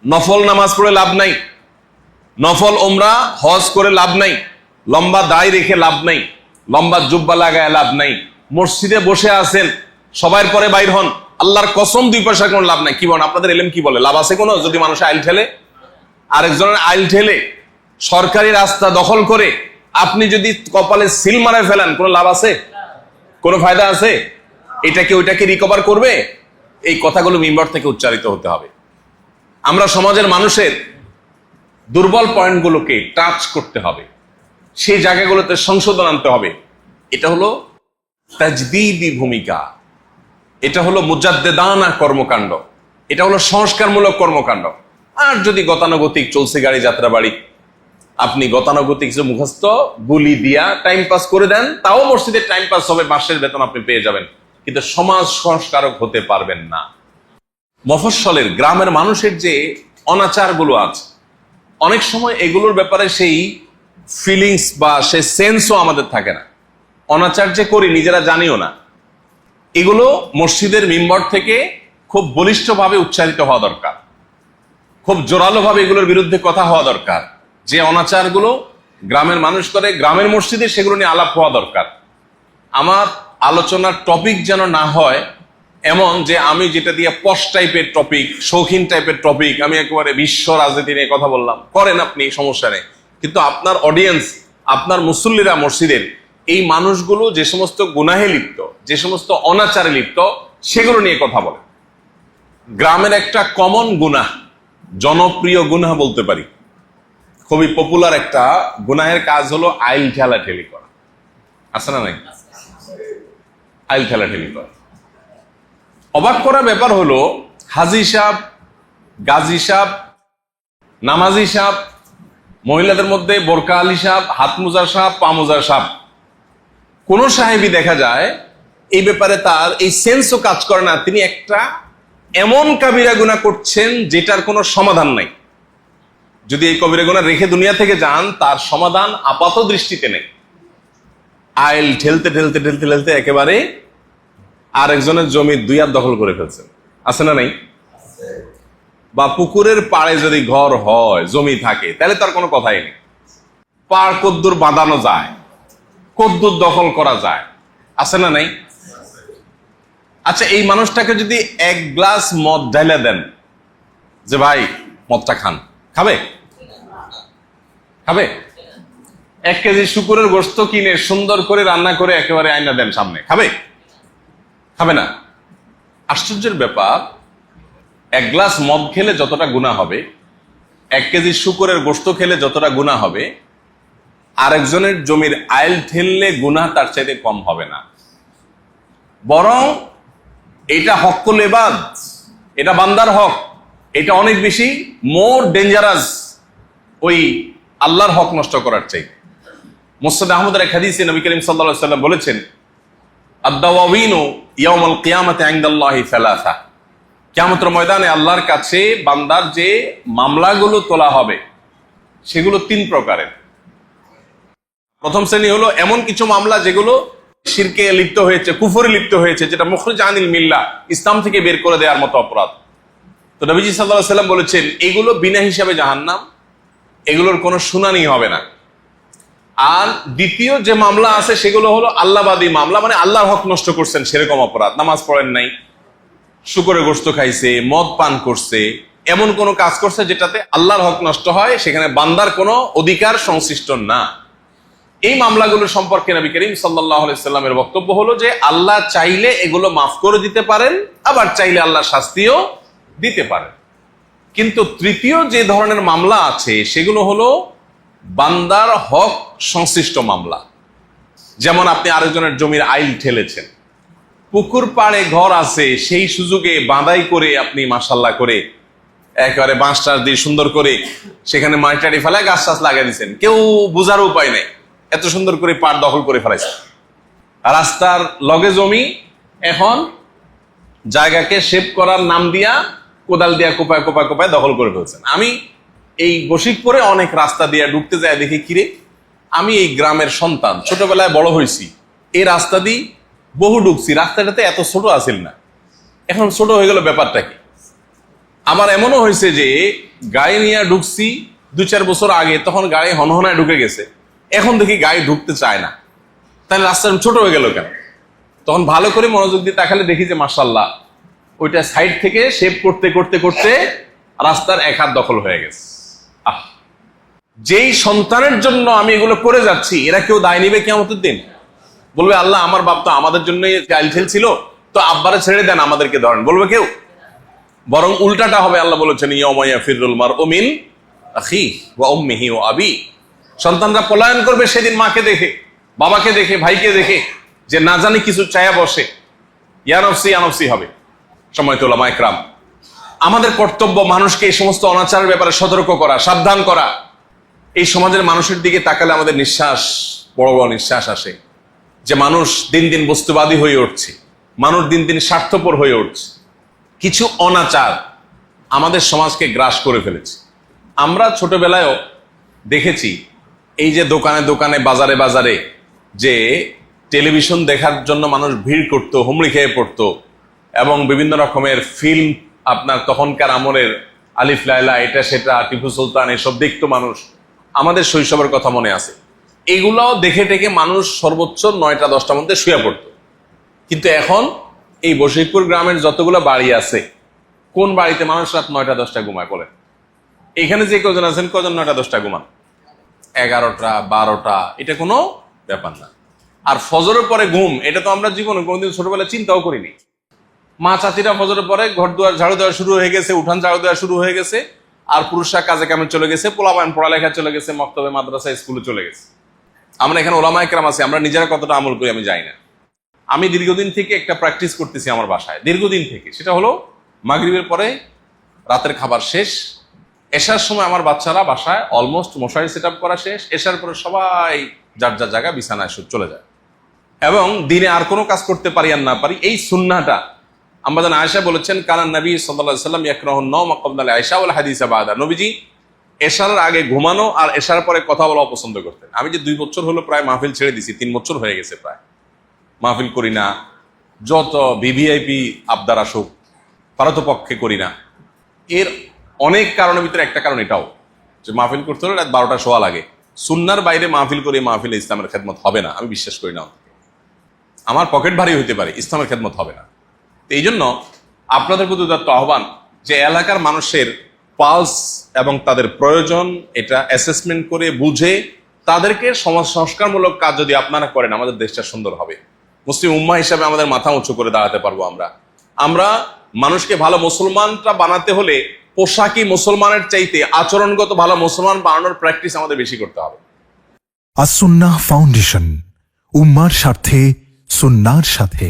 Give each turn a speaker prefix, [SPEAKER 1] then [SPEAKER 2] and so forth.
[SPEAKER 1] নফল নামাজ পড়ে লাভ নাই, নফল ওমরা হজ করে লাভ নাই, লম্বা দাড়ি রেখে লাভ নাই, লম্বা জুব্বা লাগায় লাভ নাই, মসজিদে বসে আছেন সবার পরে বাইর হন, আল্লাহর কসম 2 পয়সা কোনো লাভ নাই। কি বলেন আপনাদের এলেম কি বলে? লাভ আছে কোনো? যদি মানুষ আইল ঠেলে, আরেকজনের আইল ঠেলে সরকারি রাস্তা দখল করে আপনি যদি কপালে সিল মারায় ফেলেন, কোনো লাভ আছে? কোনো ফায়দা আছে? এটাকে ওইটাকে রিকভার করবে? এই কথাগুলো মিম্বার থেকে উচ্চারিত হতে হবে। আমরা সমাজের মানুষের দুর্বল পয়েন্টগুলোকে টাচ করতে হবে, সেই জায়গাগুলোতে সংশোধন আনতে হবে। এটা হলো তাজদীদি ভূমিকা, এটা হলো মুজাদ্দেদানা কর্মকাণ্ড, এটা হলো সংস্কারমূলক কর্মকাণ্ড। আর যদি গতানুগতিক চলছে গাড়ি যাত্রা বাড়ি, আপনি গতানুগতিক কিছু মুখস্থ গুলি দিয়া টাইম পাস করে দেন, তাও মসজিদের টাইম পাস হবে, মাসের বেতন আপনি পেয়ে যাবেন, কিন্তু সমাজ সংস্কারক হতে পারবেন না। মফস্বলের গ্রামের মানুষের যে অনাচারগুলো আছে, অনেক সময় এগুলোর ব্যাপারে সেই ফিলিংস বা সেই সেন্সও আমাদের থাকে না। অনাচার যে করি নিজেরা জানিও না। এগুলো মসজিদের মিম্বর থেকে খুব বলিষ্ঠভাবে উচ্চারিত হওয়া দরকার, খুব জোরালোভাবে এগুলোর বিরুদ্ধে কথা হওয়া দরকার। যে অনাচারগুলো গ্রামের মানুষ করে, গ্রামের মসজিদে সেগুলো নিয়ে আলাপ হওয়া দরকার। আমার আলোচনার টপিক যেন না হয় এমন যে আমি যেটা দিয়ে পশ টাইপের টপিক, শৌখিন টাইপের টপিক, আমি একেবারে বিশ্ব রাজনীতি নিয়ে কথা বললাম, করেন আপনি, সমস্যা নেই, কিন্তু আপনার অডিয়েন্স, আপনার মুসল্লিরা মসজিদের এই মানুষগুলো যে সমস্ত গুনাহে লিপ্ত, যে সমস্ত অনাচারে লিপ্ত, সেগুলো নিয়ে কথা বলে। গ্রামের একটা কমন গুনাহ, জনপ্রিয় গুনাহ বলতে পারি, খুবই পপুলার একটা গুনাহের কাজ হলো আইল ঠেলাঠেলি করা। আছে না নাই? আইল ঠেলাঠেলি করা। অবাক করা ব্যাপার হলো, হাজি সাহেব, গাজী সাহেব, নামাজি সাহেব, মহিলাদের মধ্যে বোরকা আলী সাহেব, হাত মোজা সাহেব, পা মোজা সাহেব, কোন সাহেবই দেখা যায় এই ব্যাপারে তার এই সেন্সও কাজ করে না। তিনি একটা এমন কাবিরা গুনাহ করছেন যেটার কোনো সমাধান নাই। যদি এই কবিরা গুনাহ রেখে দুনিয়া থেকে যান, তার সমাধান আপাত দৃষ্টিতে নেই। আইল ঠেলতে ঠেলতে ঠেলতে ঠেলতে একেবারে আরেকজনের জমি 2 হাত দখল করে ফেলছেন। আছে না নাই? বা পুকুরের পাড়ে যদি ঘর হয়, জমি থাকে, তাহলে তার কোনো কথাই নেই। পাড় কদ্দুর বাঁধানো যায়, কদ্দুর দখল করা যায়। আছে না নাই? আচ্ছা, এই মানুষটাকে যদি 1 গ্লাস মদ ঢাইলা দেন, যে ভাই মদটা খান, খাবে? খাবে? 1 কেজি শুকুরের গোশত কিনে সুন্দর করে রান্না করে একেবারে আয়না দেন সামনে, খাবে? খাবে না। আশ্চর্যের ব্যাপার, 1 গ্লাস মদ খেলে যতটা গুনাহ হবে, 1 কেজি শুকুরের গোশত খেলে যতটা গুনাহ হবে, আরেকজনের জমির আইল ঠেললে গুনাহ তার চাইতে কম হবে না। বরং এটা হক্কুল ইবাদ, এটা বান্দার হক, এটা অনেক বেশি মোর ডেঞ্জারাস ওই আল্লাহর হক নষ্ট করার চাই। মুসনাদ আহমদের এক হাদিসে নবী করিম সাল্লাল্লাহু আলাইহি ওয়াসাল্লাম বলেছেন, আদ-দাওয়াবিনু ইয়াউমাল কিয়ামাতি ইনদাল্লাহি সালাসা, কিয়ামতের ময়দানে আল্লাহর কাছে বান্দার যে মামলাগুলো তোলা হবে সেগুলো 3 প্রকারের। প্রথম শ্রেণী হলো এমন কিছু মামলা যেগুলো শিরকে লিপ্ত হয়েছে, কুফরে লিপ্ত হয়েছে, যেটা মুখরিজ আনিল মিল্লাহ, ইসলাম থেকে বের করে দেওয়ার মতো অপরাধ। তো নবীজি সাল্লাল্লাহু আলাইহি ওয়াসাল্লাম বলেছেন, এগুলো বিনা হিসাবে জাহান্নাম, এগুলোর কোনো শুনানি হবে না। আর দ্বিতীয় যে মামলা আছে সেগুলো হলো আল্লাহবাদী মামলা, মানে আল্লাহর হক নষ্ট করছেন সেরকম অপরাধ। নামাজ পড়েন নাই, শুকরের গোশত খাইছে, মদ পান করছে, এমন কোন কাজ করছে যেটাতে আল্লাহর হক নষ্ট হয়, সেখানে বান্দার কোনো অধিকার সংশ্লিষ্ট না। এই মামলাগুলো সম্পর্কে নবী করিম সাল্লাল্লাহু আলাইহি সাল্লামের বক্তব্য হলো যে আল্লাহ চাইলে এগুলো মাফ করে দিতে পারেন, আবার চাইলে আল্লাহ শাস্তিও দিতে পারেন। কিন্তু তৃতীয় যে ধরনের মামলা আছে সেগুলো হলো বান্দার হক সংশ্লিষ্ট মামলা। যেমন আপনি আরেকজনের জমির আইল ঠেলেছেন, পুকুর পাড়ে ঘর আছে, সেই সুযোগে বাঁধাই করে আপনি মাশাআল্লাহ করে একেবারে বাঁশ টাস দিয়ে সুন্দর করে সেখানে মাটি ফেলায় গাছ টাছ লাগিয়ে দিচ্ছেন, কেউ বোঝার উপায় নেই, এত সুন্দর করে পাড় দখল করে ফেলাইছে। রাস্তার লগে জমি, এখন জায়গাকে শেপ করার নাম দিয়া কোদাল দিয়া কোপায় কোপায় কোপায় দখল করে ফেলছেন। আমি এই বশিকপুরে অনেক রাস্তা দিয়া ঢুকতে যায়, দেখি কিরে, আমি এই গ্রামের সন্তান, ছোটবেলায় বড় হয়েছি, এই রাস্তা দিয়ে বহু ঢুকছি, রাস্তাটাতে এত ছোট আছিল না, এখন ছোট হয়ে গেল, ব্যাপারটা কি? আবার এমনও হয়েছে যে গাড়ি নিয়ে ঢুকছি 2-4 বছর আগে, তখন গাড়ি হনহনায় ঢুকে গেছে, এখন দেখি গাড়ি ঢুকতে চায় না, তাহলে রাস্তা ছোট হয়ে গেল কেন? তখন ভালো করে মনোযোগ দিয়ে তাকালে দেখি যে মাশাআল্লাহ ওইটা সাইড থেকে শেপ করতে করতে করতে রাস্তার 1 হাত দখল হয়ে গেছে। যেই সন্তানের জন্য আমি এগুলো করে যাচ্ছি, এরা কেউ দায় নিবে কিয়ামতের দিন? বলবে আল্লাহ আমার বাপ তো আমাদের জন্য চাইল ছিল, তো আব্বারে ছেড়ে দেন, আমাদেরকে ধরেন, বলবে কেউ? বরং উল্টাটা হবে। আল্লাহ বলেছেন ইয়াউমা ইয়াফিরুল মারউ মিন আখিহি ওয়া উম্মিহি ওয়া আবি। সন্তানরা পলায়ন করবে সেদিন মাকে দেখে, বাবাকে দেখে, ভাইকে দেখে, যে না জানি কিছু চায়া বসে, ইয়া নফসি হবে। সম্মানিত উলামা ইকরাম, আমাদের কর্তব্য মানুষকে এই সমস্ত অনাচারের ব্যাপারে সতর্ক করা, সাবধান করা। এই সমাজের মানুষের দিকে তাকালে আমাদের নিঃশ্বাস, বড় বড় নিঃশ্বাস আসে, যে মানুষ দিন দিন বস্তুবাদী হয়ে উঠছে, মানুষ দিন দিন স্বার্থপর হয়ে উঠছে। কিছু অনাচার আমাদের সমাজকে গ্রাস করে ফেলেছে। আমরা ছোটবেলায়ও দেখেছি, এই যে দোকানে দোকানে, বাজারে বাজারে যে টেলিভিশন দেখার জন্য মানুষ ভিড় করতো, হুমড়ি খেয়ে পড়তো, এবং বিভিন্ন রকমের ফিল্ম, আপনার তখনকার আমলের আলিফ লায়লা, এটা সেটা, টিপু সুলতান, এসব দেখতো মানুষ। আমাদের শৈশবের কথা মনে আছে। এগুলাও দেখে টেকে মানুষ সর্বোচ্চ 9টা-10টার মধ্যে শুয়ে পড়তো। কিন্তু এখন এই বশিরপুর গ্রামের যতগুলো বাড়ি আছে, কোন বাড়িতে মানুষ রাত 9টা-10টা ঘুমায় বলেন? এখানে যে কজন আছেন, কজন 9টা-10টা ঘুমান? 11টা 12টা, এটা কোনো ব্যাপার না। আর ফজরের পরে ঘুম, এটা তো আমরা জীবনে কোনোদিন ছোটবেলায় চিন্তাও করিনি। মা চাচিরা ফজরের পরে ঘর দুয়ার ঝাড়ু দেওয়া শুরু হয়ে গেছে, উঠান ঝাড়ু দেওয়া শুরু হয়ে গেছে, আর পুরুষরা কাজে কামে চলে গেছে, পোলাপান পড়ালেখা চলে গেছে, মক্তবে মাদ্রাসা স্কুলে চলে গেছে। আমরা এখানে ওলামা ইকরাম আছি, আমরা নিজেরা কতটা আমল করি আমি জানি না। আমি দীর্ঘদিন থেকে একটা প্র্যাকটিস করতেছি আমার বাসায়, দীর্ঘদিন থেকে। সেটা হলো মাগরিবের পরে রাতের খাবার শেষ, এশার সময় আমার বাচ্চারা বাসায় অলমোস্ট মশারি সেট আপ করা শেষ, এশার পরে সবাই যার যার জায়গায় বিছানায় চলে যায়, এবং দিনে আর কোনো কাজ করতে পারি আর না পারি, এই সুন্নাহটা আমরা জানি। আয়েশা বলেছেন কানান নবী সাল্লাল্লাহু আলাইহি ওয়াসাল্লাম ইয়াকরাহুন নাওম ক্বাবলা আল-ইশা ওয়াল হাদিসা বাদা। নবীজি এশার আগে ঘুমানো আর এশার পরে কথা বলা অপছন্দ করতেন। আমি যে 2 বছর হলো প্রায় মাহফিল ছেড়ে দিছি, 3 বছর হয়ে গেছে প্রায় মাহফিল করি না, যত ভিভিআইপি আবদার আসুক পারতপক্ষে করি না। এর অনেক কারণের ভিতরে একটা কারণ এটাও, যে মাহফিল করতে হলে রাত 12টা সোয়া লাগে। সুন্নার বাইরে মাহফিল করে মাহফিলে ইসলামের খেদমত হবে না, আমি বিশ্বাস করি না। আমার পকেট ভারী হইতে পারে, ইসলামের খেদমত হবে না। এই জন্য আপনাদের প্রতি উদাত্ত আহ্বান, যে এলাকার মানুষের পালস এবং তাদের প্রয়োজন, এটা অ্যাসেসমেন্ট করে বুঝে তাদেরকে সমাজ সংস্কারমূলক কাজ যদি আপনারা করেন, আমাদের দেশটা সুন্দর হবে। মুসলিম উম্মাহ হিসাবে আমাদের মাথা উঁচু করে দাঁড়াতে পারবো। আমরা মানুষকে ভালো মুসলমানটা বানাতে হলে পোশাকি মুসলমানের চাইতে আচরণগত ভালো মুসলমান বানানোর প্র্যাকটিস আমাদের বেশি করতে হবে।
[SPEAKER 2] আস-সুন্নাহ ফাউন্ডেশন, উম্মার স্বার্থে সুন্নাহর সাথে।